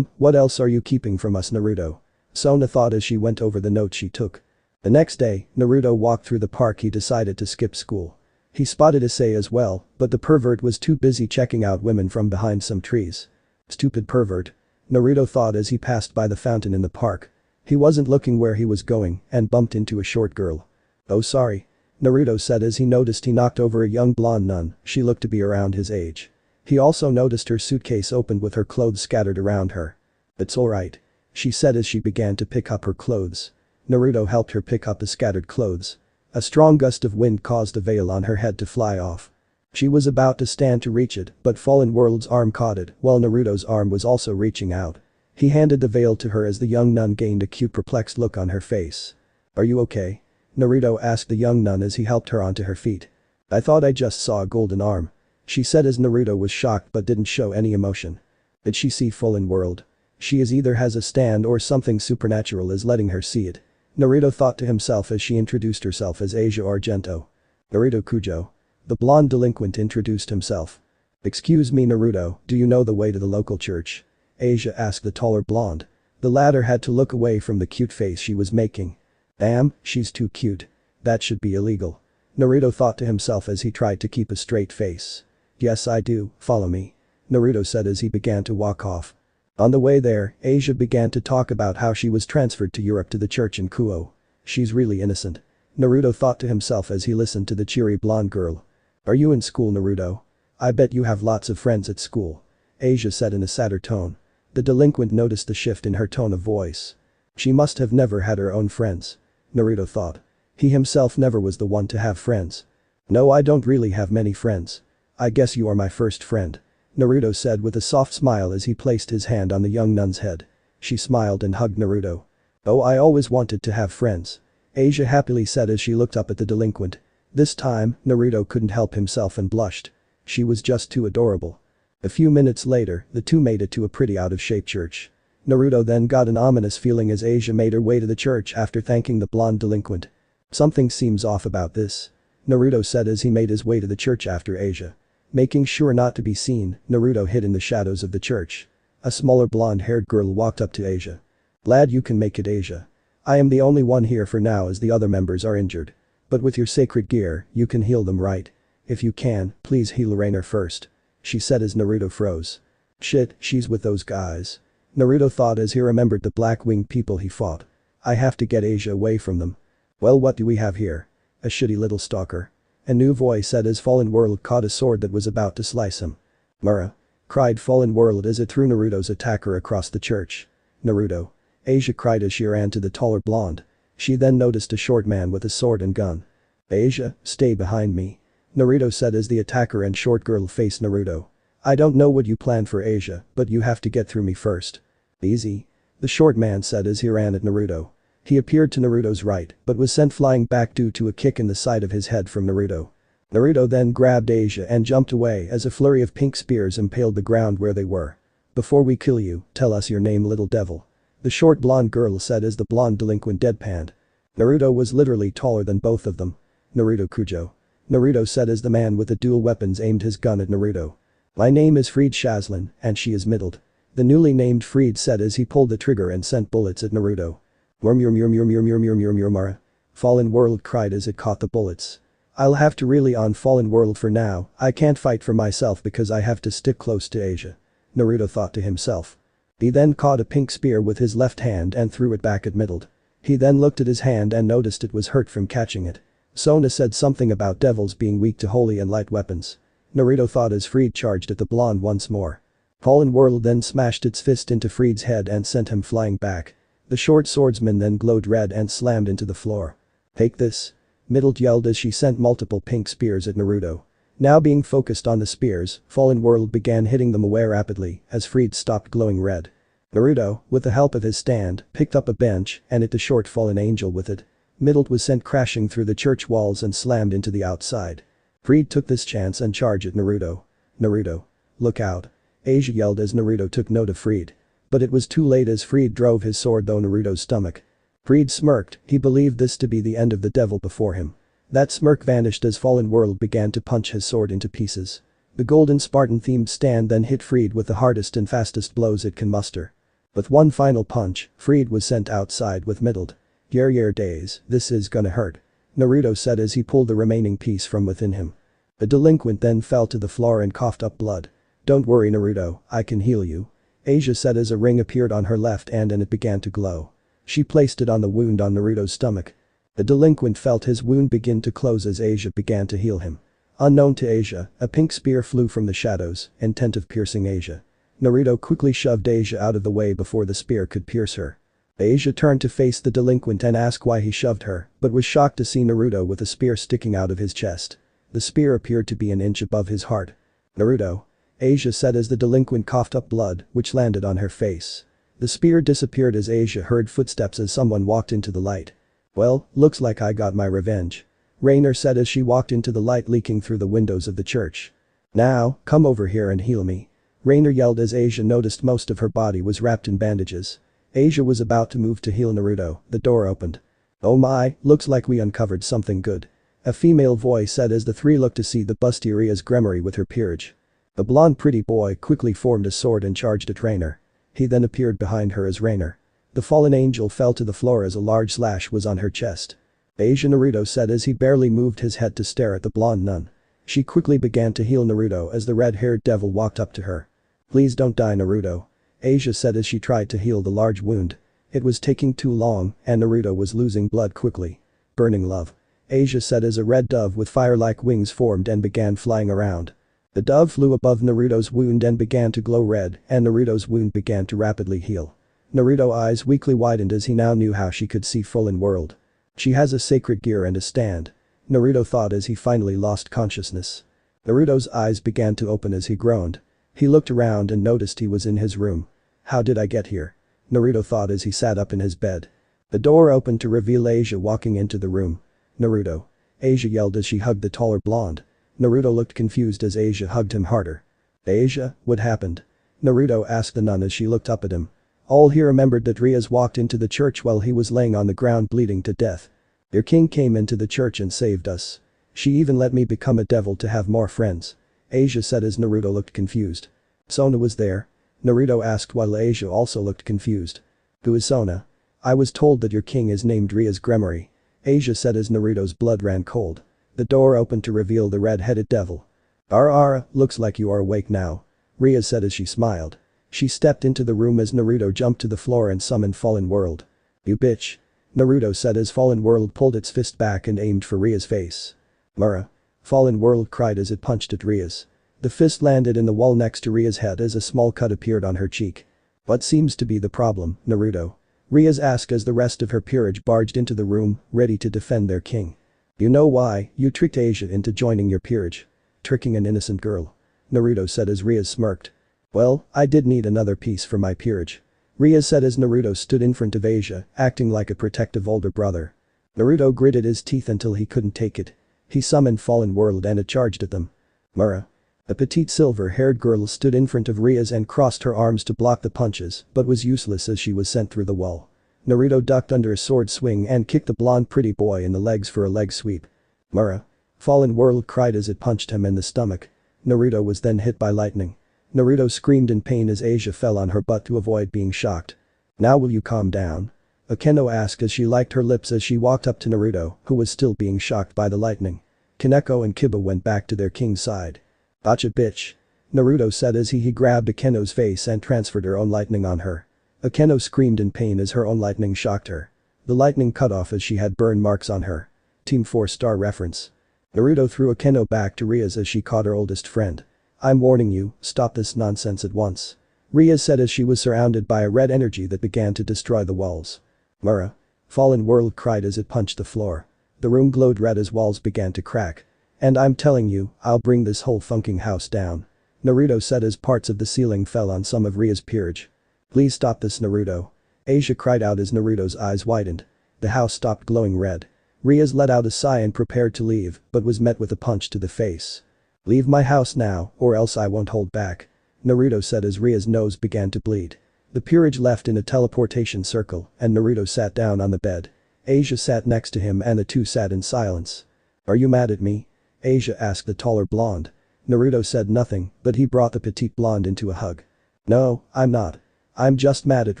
What else are you keeping from us, Naruto? Sona thought as she went over the notes she took. The next day, Naruto walked through the park. He decided to skip school. He spotted Issei as well, but the pervert was too busy checking out women from behind some trees. Stupid pervert. Naruto thought as he passed by the fountain in the park. He wasn't looking where he was going and bumped into a short girl. Oh sorry. Naruto said as he noticed he knocked over a young blonde nun. She looked to be around his age. He also noticed her suitcase opened with her clothes scattered around her. It's alright. She said as she began to pick up her clothes. Naruto helped her pick up the scattered clothes. A strong gust of wind caused a veil on her head to fly off. She was about to stand to reach it, but Fallen World's arm caught it, while Naruto's arm was also reaching out. He handed the veil to her as the young nun gained a cute perplexed look on her face. Are you okay? Naruto asked the young nun as he helped her onto her feet. I thought I just saw a golden arm. She said as Naruto was shocked but didn't show any emotion. Did she see Fallen World? She either has a stand or something supernatural is letting her see it. Naruto thought to himself as she introduced herself as Asia Argento. Naruto Kujo. The blonde delinquent introduced himself. Excuse me Naruto, do you know the way to the local church? Asia asked the taller blonde. The latter had to look away from the cute face she was making. Damn, she's too cute. That should be illegal. Naruto thought to himself as he tried to keep a straight face. Yes I do, follow me. Naruto said as he began to walk off. On the way there, Asia began to talk about how she was transferred to Europe to the church in Kuoh. She's really innocent. Naruto thought to himself as he listened to the cheery blonde girl. Are you in school Naruto? I bet you have lots of friends at school. Asia said in a sadder tone. The delinquent noticed the shift in her tone of voice. She must have never had her own friends. Naruto thought. He himself never was the one to have friends. No I don't really have many friends. I guess you are my first friend. Naruto said with a soft smile as he placed his hand on the young nun's head. She smiled and hugged Naruto. Oh I always wanted to have friends. Asia happily said as she looked up at the delinquent. This time, Naruto couldn't help himself and blushed. She was just too adorable. A few minutes later, the two made it to a pretty out-of-shape church. Naruto then got an ominous feeling as Asia made her way to the church after thanking the blonde delinquent. Something seems off about this. Naruto said as he made his way to the church after Asia. Making sure not to be seen, Naruto hid in the shadows of the church. A smaller blonde-haired girl walked up to Asia. Lad, you can make it, Asia. I am the only one here for now as the other members are injured. But with your sacred gear, you can heal them, right? If you can, please heal Rainer first. She said as Naruto froze. Shit, she's with those guys. Naruto thought as he remembered the black-winged people he fought. I have to get Asia away from them. Well, what do we have here? A shitty little stalker. A new voice said as Fallen World caught a sword that was about to slice him. Mura! Cried Fallen World as it threw Naruto's attacker across the church. Naruto! Asia cried as she ran to the taller blonde. She then noticed a short man with a sword and gun. Asia, stay behind me. Naruto said as the attacker and short girl faced Naruto. I don't know what you planned for Asia, but you have to get through me first. Easy. The short man said as he ran at Naruto. He appeared to Naruto's right, but was sent flying back due to a kick in the side of his head from Naruto. Naruto then grabbed Asia and jumped away as a flurry of pink spears impaled the ground where they were. Before we kill you, tell us your name, little devil. The short blonde girl said as the blonde delinquent deadpanned. Naruto was literally taller than both of them. Naruto Kujo. Naruto said as the man with the dual weapons aimed his gun at Naruto. My name is Fried Shaslin, and she is middled. The newly named Fried said as he pulled the trigger and sent bullets at Naruto. Mura. Fallen World cried as it caught the bullets. I'll have to rely on Fallen World for now, I can't fight for myself because I have to stick close to Asia. Naruto thought to himself. He then caught a pink spear with his left hand and threw it back at Middled. He then looked at his hand and noticed it was hurt from catching it. Sona said something about devils being weak to holy and light weapons. Naruto thought as Fried charged at the blonde once more. Fallen World then smashed its fist into Fried's head and sent him flying back. The short swordsman then glowed red and slammed into the floor. Take this. Middled yelled as she sent multiple pink spears at Naruto. Now being focused on the spears, Fallen World began hitting them away rapidly as Fried stopped glowing red. Naruto, with the help of his stand, picked up a bench and hit the short fallen angel with it. Middled was sent crashing through the church walls and slammed into the outside. Fried took this chance and charged at Naruto. Naruto. Look out. Asia yelled as Naruto took note of Fried. But it was too late as Fried drove his sword through Naruto's stomach. Fried smirked, he believed this to be the end of the devil before him. That smirk vanished as Fallen World began to punch his sword into pieces. The golden Spartan-themed stand then hit Fried with the hardest and fastest blows it can muster. With one final punch, Fried was sent outside with Middled. Yare Daze, this is gonna hurt. Naruto said as he pulled the remaining piece from within him. The delinquent then fell to the floor and coughed up blood. Don't worry Naruto, I can heal you. Asia said as a ring appeared on her left hand and it began to glow. She placed it on the wound on Naruto's stomach. The delinquent felt his wound begin to close as Asia began to heal him. Unknown to Asia, a pink spear flew from the shadows, intent of piercing Asia. Naruto quickly shoved Asia out of the way before the spear could pierce her. Asia turned to face the delinquent and asked why he shoved her, but was shocked to see Naruto with a spear sticking out of his chest. The spear appeared to be an inch above his heart. Naruto. Asia said as the delinquent coughed up blood, which landed on her face. The spear disappeared as Asia heard footsteps as someone walked into the light. Well, looks like I got my revenge. Rainer said as she walked into the light leaking through the windows of the church. Now, come over here and heal me. Rainer yelled as Asia noticed most of her body was wrapped in bandages. Asia was about to move to heal Naruto, the door opened. Oh my, looks like we uncovered something good. A female voice said as the three looked to see the Bustiria's Gremory with her Peerage. The blonde pretty boy quickly formed a sword and charged at Rainer. He then appeared behind her as Rainer. The fallen angel fell to the floor as a large slash was on her chest. Asia Naruto said as he barely moved his head to stare at the blonde nun. She quickly began to heal Naruto as the red-haired devil walked up to her. Please don't die Naruto. Asia said as she tried to heal the large wound. It was taking too long and Naruto was losing blood quickly. Burning love. Asia said as a red dove with fire-like wings formed and began flying around. The dove flew above Naruto's wound and began to glow red and Naruto's wound began to rapidly heal. Naruto's eyes weakly widened as he now knew how she could see Fallen World. She has a sacred gear and a stand. Naruto thought as he finally lost consciousness. Naruto's eyes began to open as he groaned. He looked around and noticed he was in his room. How did I get here? Naruto thought as he sat up in his bed. The door opened to reveal Asia walking into the room. Naruto. Asia yelled as she hugged the taller blonde. Naruto looked confused as Asia hugged him harder. Asia, what happened? Naruto asked the nun as she looked up at him. All he remembered that Riaz walked into the church while he was laying on the ground bleeding to death. Your king came into the church and saved us. She even let me become a devil to have more friends. Asia said as Naruto looked confused. Sona was there? Naruto asked while Asia also looked confused. Who is Sona? I was told that your king is named Ria's Gremory. Asia said as Naruto's blood ran cold. The door opened to reveal the red-headed devil. Ara, looks like you are awake now. Ria said as she smiled. She stepped into the room as Naruto jumped to the floor and summoned Fallen World. You bitch. Naruto said as Fallen World pulled its fist back and aimed for Ria's face. Mura. Fallen World cried as it punched at Ria's. The fist landed in the wall next to Ria's head as a small cut appeared on her cheek. What seems to be the problem, Naruto? Ria's asked as the rest of her peerage barged into the room, ready to defend their king. You know why, you tricked Asia into joining your peerage. Tricking an innocent girl. Naruto said as Ria smirked. Well, I did need another piece for my peerage. Ria said as Naruto stood in front of Asia, acting like a protective older brother. Naruto gritted his teeth until he couldn't take it. He summoned Fallen World and it charged at them. Mura. A petite silver-haired girl stood in front of Ria's and crossed her arms to block the punches, but was useless as she was sent through the wall. Naruto ducked under a sword swing and kicked the blonde pretty boy in the legs for a leg sweep. Mura. Fallen World cried as it punched him in the stomach. Naruto was then hit by lightning. Naruto screamed in pain as Asia fell on her butt to avoid being shocked. Now will you calm down? Akeno asked as she liked her lips as she walked up to Naruto, who was still being shocked by the lightning. Kaneko and Kiba went back to their king's side. Gotcha bitch. Naruto said as he grabbed Akeno's face and transferred her own lightning on her. Akeno screamed in pain as her own lightning shocked her. The lightning cut off as she had burn marks on her. Team 4-star reference. Naruto threw Akeno back to Ria's as she caught her oldest friend. I'm warning you, stop this nonsense at once. Ria said as she was surrounded by a red energy that began to destroy the walls. Mura. Fallen World cried as it punched the floor. The room glowed red as walls began to crack. And I'm telling you, I'll bring this whole funking house down. Naruto said as parts of the ceiling fell on some of Ria's peerage. Please stop this Naruto. Asia cried out as Naruto's eyes widened. The house stopped glowing red. Ria's let out a sigh and prepared to leave, but was met with a punch to the face. Leave my house now, or else I won't hold back. Naruto said as Ria's nose began to bleed. The peerage left in a teleportation circle, and Naruto sat down on the bed. Asia sat next to him and the two sat in silence. Are you mad at me? Asia asked the taller blonde. Naruto said nothing, but he brought the petite blonde into a hug. No, I'm not. I'm just mad at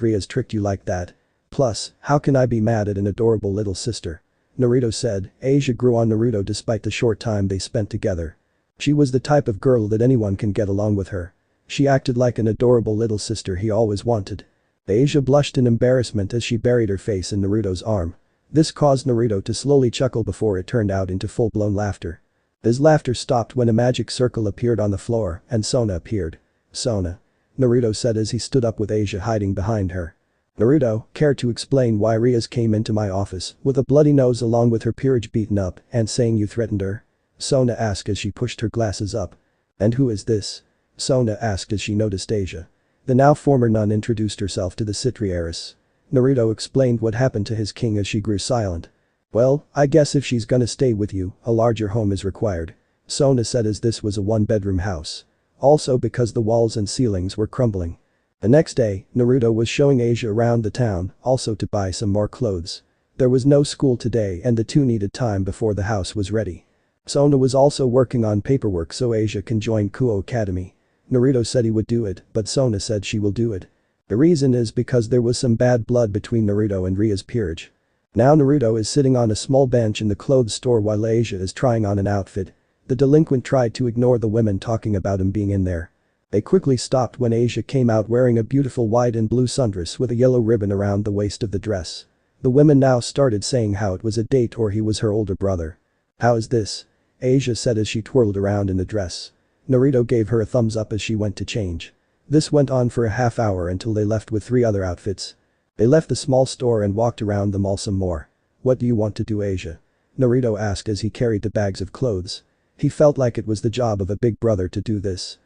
Ria's tricked you like that. Plus, how can I be mad at an adorable little sister? Naruto said. Asia grew on Naruto despite the short time they spent together. She was the type of girl that anyone can get along with her. She acted like an adorable little sister he always wanted. Asia blushed in embarrassment as she buried her face in Naruto's arm. This caused Naruto to slowly chuckle before it turned out into full-blown laughter. His laughter stopped when a magic circle appeared on the floor and Sona appeared. Sona. Naruto said as he stood up with Asia hiding behind her. Naruto, care to explain why Ria's came into my office with a bloody nose along with her peerage beaten up and saying you threatened her? Sona asked as she pushed her glasses up. And who is this? Sona asked as she noticed Asia. The now former nun introduced herself to the Sitri heiress. Naruto explained what happened to his king as she grew silent. Well, I guess if she's gonna stay with you, a larger home is required. Sona said as this was a one-bedroom house. Also because the walls and ceilings were crumbling. The next day, Naruto was showing Asia around the town, also to buy some more clothes. There was no school today and the two needed time before the house was ready. Sona was also working on paperwork so Asia can join Kuoh Academy. Naruto said he would do it, but Sona said she will do it. The reason is because there was some bad blood between Naruto and Ria's peerage. Now Naruto is sitting on a small bench in the clothes store while Asia is trying on an outfit. The delinquent tried to ignore the women talking about him being in there. They quickly stopped when Asia came out wearing a beautiful white and blue sundress with a yellow ribbon around the waist of the dress. The women now started saying how it was a date or he was her older brother. How is this? Asia said as she twirled around in the dress. Naruto gave her a thumbs up as she went to change. This went on for a half hour until they left with 3 other outfits. They left the small store and walked around the mall some more. What do you want to do, Asia? Naruto asked as he carried the bags of clothes. He felt like it was the job of a big brother to do this.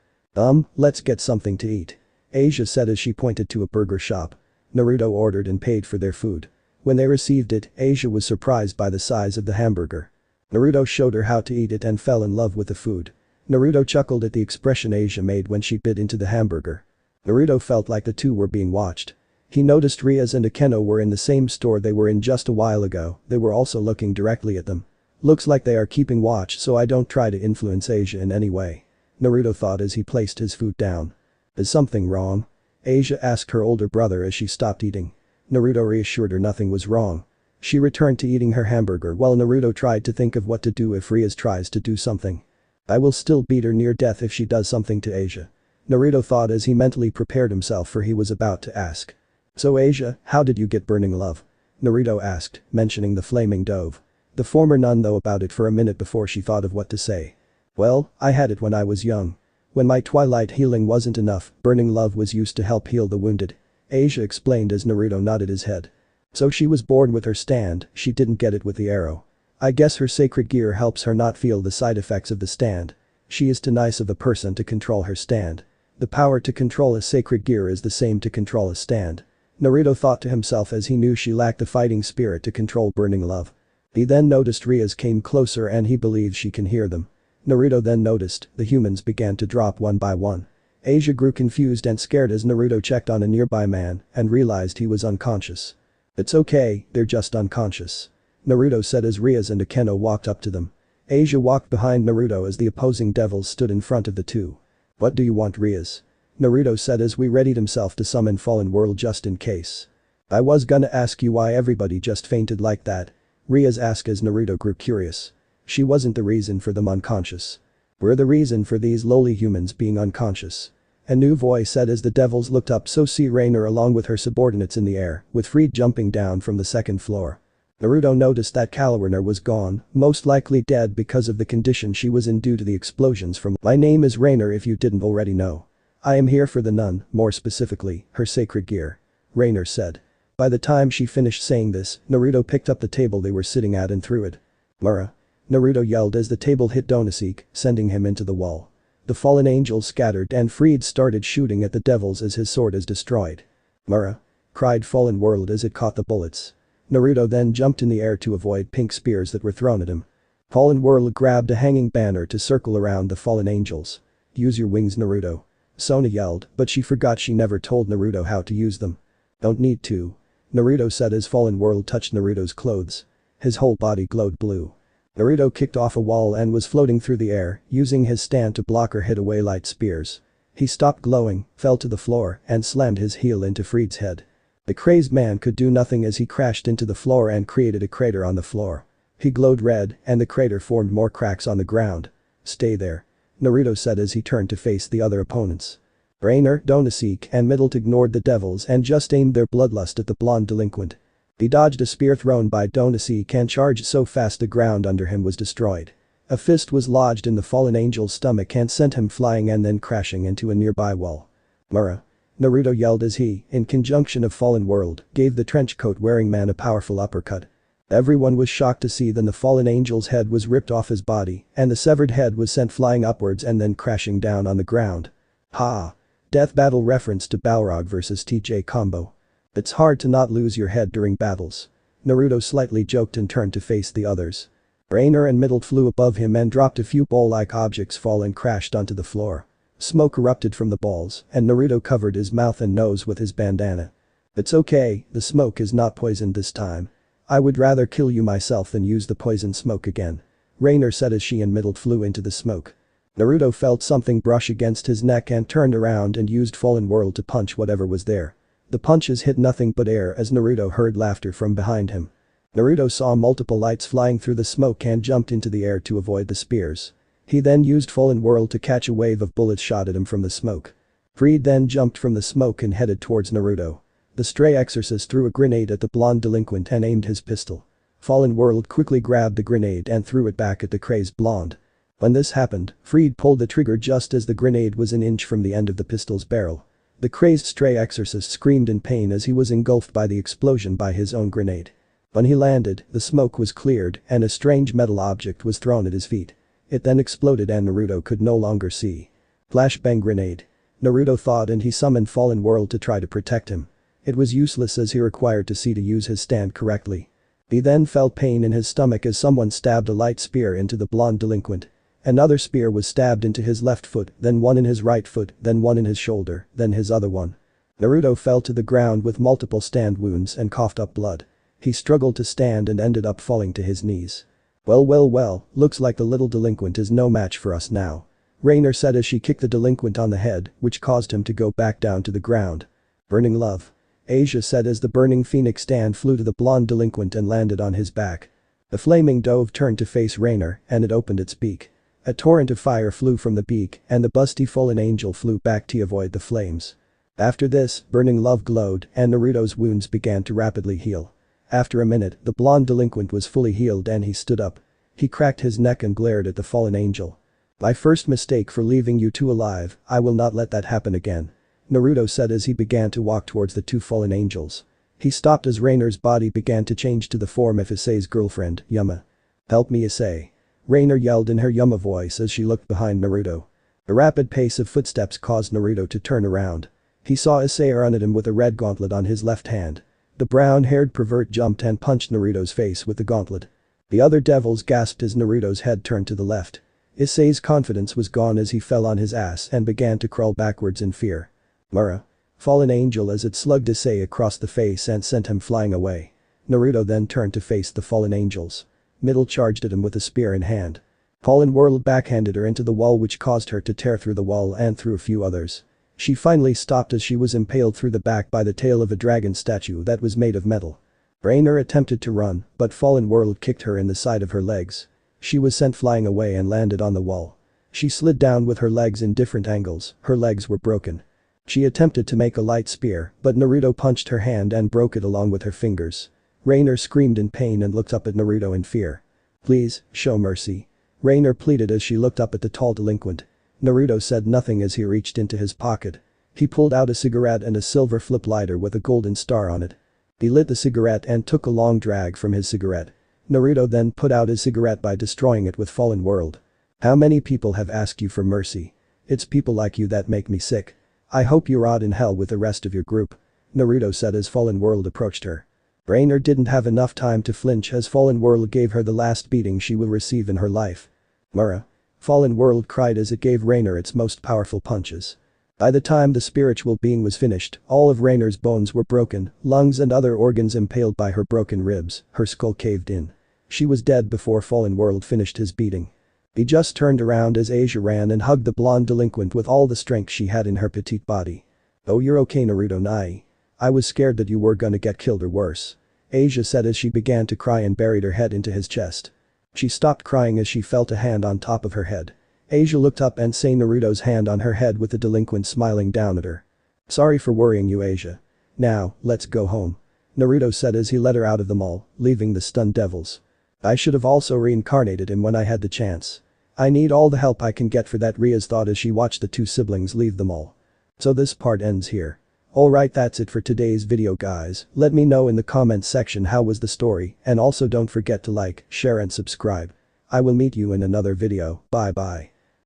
Let's get something to eat. Asia said as she pointed to a burger shop. Naruto ordered and paid for their food. When they received it, Asia was surprised by the size of the hamburger. Naruto showed her how to eat it and fell in love with the food. Naruto chuckled at the expression Asia made when she bit into the hamburger. Naruto felt like the two were being watched. He noticed Ria's and Akeno were in the same store they were in just a while ago, they were also looking directly at them. Looks like they are keeping watch so I don't try to influence Asia in any way. Naruto thought as he placed his food down. Is something wrong? Asia asked her older brother as she stopped eating. Naruto reassured her nothing was wrong. She returned to eating her hamburger while Naruto tried to think of what to do if Rias tries to do something. I will still beat her near death if she does something to Asia. Naruto thought as he mentally prepared himself for he was about to ask. So Asia, how did you get burning love? Naruto asked, mentioning the flaming dove. The former nun knew about it for a minute before she thought of what to say. Well, I had it when I was young. When my twilight healing wasn't enough, burning love was used to help heal the wounded. Asia explained as Naruto nodded his head. So she was born with her stand, she didn't get it with the arrow. I guess her sacred gear helps her not feel the side effects of the stand. She is too nice of a person to control her stand. The power to control a sacred gear is the same to control a stand. Naruto thought to himself as he knew she lacked the fighting spirit to control burning love. He then noticed Rias came closer and he believes she can hear them. Naruto then noticed the humans began to drop one by one. Asia grew confused and scared as Naruto checked on a nearby man and realized he was unconscious. It's okay, they're just unconscious. Naruto said as Rias and Akeno walked up to them. Asia walked behind Naruto as the opposing devils stood in front of the two. What do you want, Rias? Naruto said as he readied himself to summon Fallen World just in case. I was gonna ask you why everybody just fainted like that. Rias asked as Naruto grew curious. She wasn't the reason for them unconscious. We're the reason for these lowly humans being unconscious. A new voice said as the devils looked up so see Rainer along with her subordinates in the air, with Fried jumping down from the second floor. Naruto noticed that Kalwarner was gone, most likely dead because of the condition she was in due to the explosions from My name is Rainer if you didn't already know. I am here for the nun, more specifically, her sacred gear. Rainer said. By the time she finished saying this, Naruto picked up the table they were sitting at and threw it. Mura. Naruto yelled as the table hit Donosuke, sending him into the wall. The fallen angels scattered and Fried started shooting at the devils as his sword is destroyed. Mura. Cried Fallen World as it caught the bullets. Naruto then jumped in the air to avoid pink spears that were thrown at him. Fallen World grabbed a hanging banner to circle around the fallen angels. Use your wings, Naruto. Sona yelled, but she forgot she never told Naruto how to use them. Don't need to. Naruto said as Fallen World touched Naruto's clothes. His whole body glowed blue. Naruto kicked off a wall and was floating through the air, using his stand to block or hit away light spears. He stopped glowing, fell to the floor, and slammed his heel into Fried's head. The crazed man could do nothing as he crashed into the floor and created a crater on the floor. He glowed red, and the crater formed more cracks on the ground. Stay there. Naruto said as he turned to face the other opponents. Rainer, Donosuke, and Middle ignored the devils and just aimed their bloodlust at the blonde delinquent. He dodged a spear thrown by Donosuke and charged so fast the ground under him was destroyed. A fist was lodged in the fallen angel's stomach and sent him flying and then crashing into a nearby wall. Mura. Naruto yelled as he, in conjunction of Fallen World, gave the trench coat wearing man a powerful uppercut. Everyone was shocked to see then the fallen angel's head was ripped off his body and the severed head was sent flying upwards and then crashing down on the ground. Ha! Death battle reference to Balrog vs TJ combo. It's hard to not lose your head during battles. Naruto slightly joked and turned to face the others. Rainer and Middle flew above him and dropped a few ball-like objects fall and crashed onto the floor. Smoke erupted from the balls and Naruto covered his mouth and nose with his bandana. It's okay, the smoke is not poisoned this time. I would rather kill you myself than use the poison smoke again. Rainer said as she and Middle flew into the smoke. Naruto felt something brush against his neck and turned around and used Fallen World to punch whatever was there. The punches hit nothing but air as Naruto heard laughter from behind him. Naruto saw multiple lights flying through the smoke and jumped into the air to avoid the spears. He then used Fallen World to catch a wave of bullets shot at him from the smoke. Fried then jumped from the smoke and headed towards Naruto. The stray exorcist threw a grenade at the blonde delinquent and aimed his pistol. Fallen World quickly grabbed the grenade and threw it back at the crazed blonde. When this happened, Fried pulled the trigger just as the grenade was an inch from the end of the pistol's barrel. The crazed stray exorcist screamed in pain as he was engulfed by the explosion by his own grenade. When he landed, the smoke was cleared and a strange metal object was thrown at his feet. It then exploded and Naruto could no longer see. Flashbang grenade. Naruto thought and he summoned Fallen World to try to protect him. It was useless as he required to see to use his stand correctly. He then felt pain in his stomach as someone stabbed a light spear into the blonde delinquent. Another spear was stabbed into his left foot, then one in his right foot, then one in his shoulder, then his other one. Naruto fell to the ground with multiple stand wounds and coughed up blood. He struggled to stand and ended up falling to his knees. Well, looks like the little delinquent is no match for us now. Rainer said as she kicked the delinquent on the head, which caused him to go back down to the ground. Burning love. Asia said as the burning phoenix stand flew to the blonde delinquent and landed on his back. The flaming dove turned to face Rainer and it opened its beak. A torrent of fire flew from the beak and the busty fallen angel flew back to avoid the flames. After this, burning love glowed and Naruto's wounds began to rapidly heal. After a minute, the blonde delinquent was fully healed and he stood up. He cracked his neck and glared at the fallen angel. "My first mistake for leaving you two alive, I will not let that happen again," Naruto said as he began to walk towards the two fallen angels. He stopped as Rainer's body began to change to the form of Issei's girlfriend, Yuma. "Help me, Issei," Rainer yelled in her Yuma voice as she looked behind Naruto. The rapid pace of footsteps caused Naruto to turn around. He saw Issei run at him with a red gauntlet on his left hand. The brown-haired pervert jumped and punched Naruto's face with the gauntlet. The other devils gasped as Naruto's head turned to the left. Issei's confidence was gone as he fell on his ass and began to crawl backwards in fear. "Mura!" Fallen angel as it slugged Issei across the face and sent him flying away. Naruto then turned to face the fallen angels. Middle charged at him with a spear in hand. Fallen World backhanded her into the wall which caused her to tear through the wall and through a few others. She finally stopped as she was impaled through the back by the tail of a dragon statue that was made of metal. Rainer attempted to run, but Fallen World kicked her in the side of her legs. She was sent flying away and landed on the wall. She slid down with her legs in different angles, her legs were broken. She attempted to make a light spear, but Naruto punched her hand and broke it along with her fingers. Rainer screamed in pain and looked up at Naruto in fear. "Please, show mercy," Rainer pleaded as she looked up at the tall delinquent. Naruto said nothing as he reached into his pocket. He pulled out a cigarette and a silver flip lighter with a golden star on it. He lit the cigarette and took a long drag from his cigarette. Naruto then put out his cigarette by destroying it with Fallen World. "How many people have asked you for mercy? It's people like you that make me sick. I hope you rot in hell with the rest of your group," Naruto said as Fallen World approached her. Rainer didn't have enough time to flinch as Fallen World gave her the last beating she will receive in her life. "Mura!" Fallen World cried as it gave Rainer its most powerful punches. By the time the spiritual being was finished, all of Rainer's bones were broken, lungs and other organs impaled by her broken ribs, her skull caved in. She was dead before Fallen World finished his beating. He just turned around as Asia ran and hugged the blonde delinquent with all the strength she had in her petite body. "Oh, you're okay, Naruto Nai. I was scared that you were gonna get killed or worse," Asia said as she began to cry and buried her head into his chest. She stopped crying as she felt a hand on top of her head. Asia looked up and saw Naruto's hand on her head with the delinquent smiling down at her. "Sorry for worrying you, Asia. Now, let's go home," Naruto said as he led her out of the mall, leaving the stunned devils. "I should have also reincarnated him when I had the chance. I need all the help I can get for that," Ria's thought as she watched the two siblings leave the mall. So this part ends here. Alright, that's it for today's video, guys. Let me know in the comments section how was the story, and also don't forget to like, share and subscribe. I will meet you in another video. Bye bye.